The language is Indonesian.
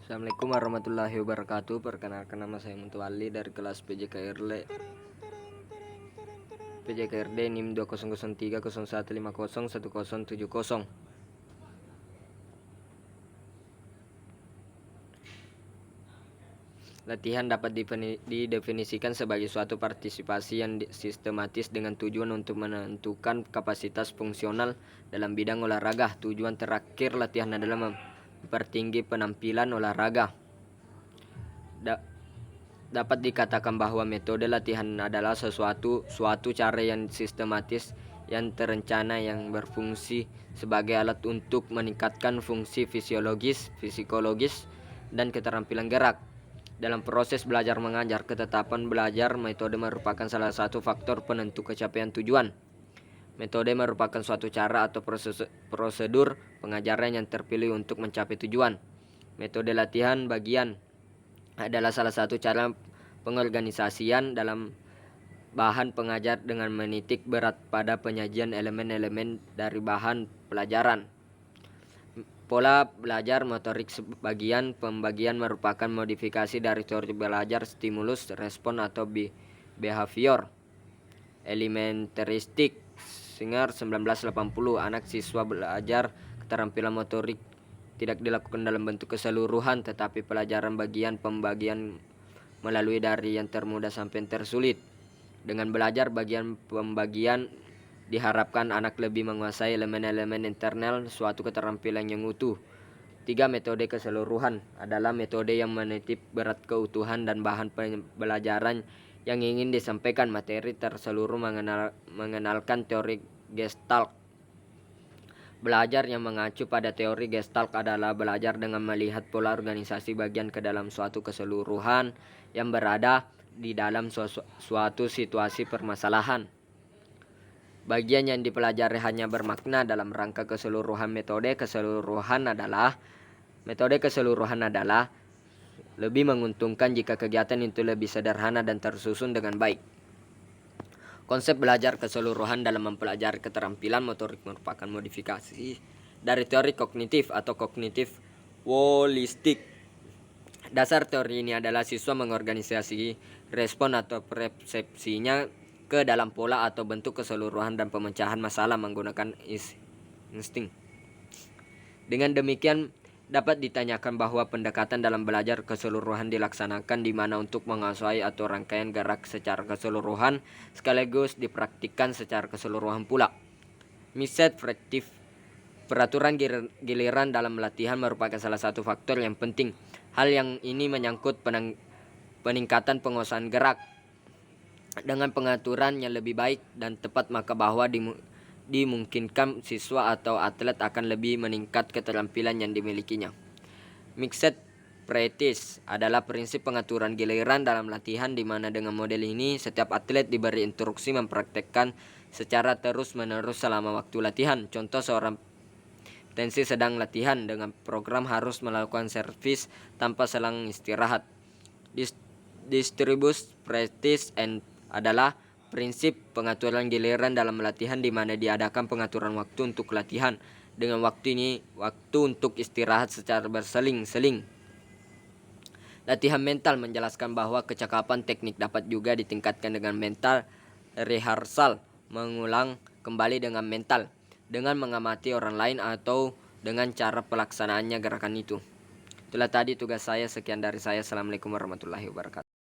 Assalamualaikum warahmatullahi wabarakatuh. Perkenalkan, nama saya Muntawali dari kelas PJKRD NIM 200301501070. Latihan dapat didefinisikan sebagai suatu partisipasi yang sistematis dengan tujuan untuk menentukan kapasitas fungsional dalam bidang olahraga. Tujuan terakhir latihan adalah mempertinggi penampilan olahraga. Dapat dikatakan bahwa metode latihan adalah suatu cara yang sistematis, yang terencana, yang berfungsi sebagai alat untuk meningkatkan fungsi fisiologis, psikologis, dan keterampilan gerak. Dalam proses belajar mengajar, ketetapan belajar metode merupakan salah satu faktor penentu capaian tujuan. Metode merupakan suatu cara atau prosedur pengajaran yang terpilih untuk mencapai tujuan. Metode latihan bagian adalah salah satu cara pengorganisasian dalam bahan pengajar dengan menitik berat pada penyajian elemen-elemen dari bahan pelajaran. Pola belajar motorik sebagian pembagian merupakan modifikasi dari teori belajar stimulus, respon atau behavior elementaristik. Singer 1980, anak siswa belajar keterampilan motorik tidak dilakukan dalam bentuk keseluruhan, tetapi pelajaran bagian pembagian melalui dari yang termudah sampai yang tersulit. Dengan belajar bagian pembagian, diharapkan anak lebih menguasai elemen-elemen internal suatu keterampilan yang utuh. 3. Metode keseluruhan adalah metode yang menitip berat keutuhan dan bahan pembelajaran yang ingin disampaikan. Materi terseluruh mengenalkan teori Gestalt. Belajar yang mengacu pada teori Gestalt adalah belajar dengan melihat pola organisasi bagian ke dalam suatu keseluruhan yang berada di dalam suatu situasi permasalahan. Bagian yang dipelajari hanya bermakna dalam rangka keseluruhan. Metode keseluruhan adalah lebih menguntungkan jika kegiatan itu lebih sederhana dan tersusun dengan baik. Konsep belajar keseluruhan dalam mempelajari keterampilan motorik merupakan modifikasi dari teori kognitif atau kognitif holistik. Dasar teori ini adalah siswa mengorganisasi respon atau persepsinya ke dalam pola atau bentuk keseluruhan dan pemecahan masalah menggunakan insting. Dengan demikian, dapat ditanyakan bahwa pendekatan dalam belajar keseluruhan dilaksanakan di mana untuk menguasai atau rangkaian gerak secara keseluruhan sekaligus dipraktikkan secara keseluruhan pula. Mindset praktif. Peraturan giliran dalam latihan merupakan salah satu faktor yang penting. Hal yang ini menyangkut peningkatan penguasaan gerak. Dengan pengaturan yang lebih baik dan tepat, maka bahwa dimungkinkan siswa atau atlet akan lebih meningkat keterampilan yang dimilikinya. Mixed practice adalah prinsip pengaturan giliran dalam latihan, di mana dengan model ini setiap atlet diberi instruksi mempraktekkan secara terus-menerus selama waktu latihan. Contoh, seorang petenis sedang latihan dengan program harus melakukan servis tanpa selang istirahat. Distributed practice adalah prinsip pengaturan giliran dalam latihan, di mana diadakan pengaturan waktu untuk latihan dengan waktu untuk istirahat secara berseling-seling. Latihan mental menjelaskan bahwa kecakapan teknik dapat juga ditingkatkan dengan mental rehearsal, mengulang kembali dengan mental, dengan mengamati orang lain atau dengan cara pelaksanaannya gerakan itu. Itulah tadi tugas saya. Sekian dari saya. Assalamualaikum warahmatullahi wabarakatuh.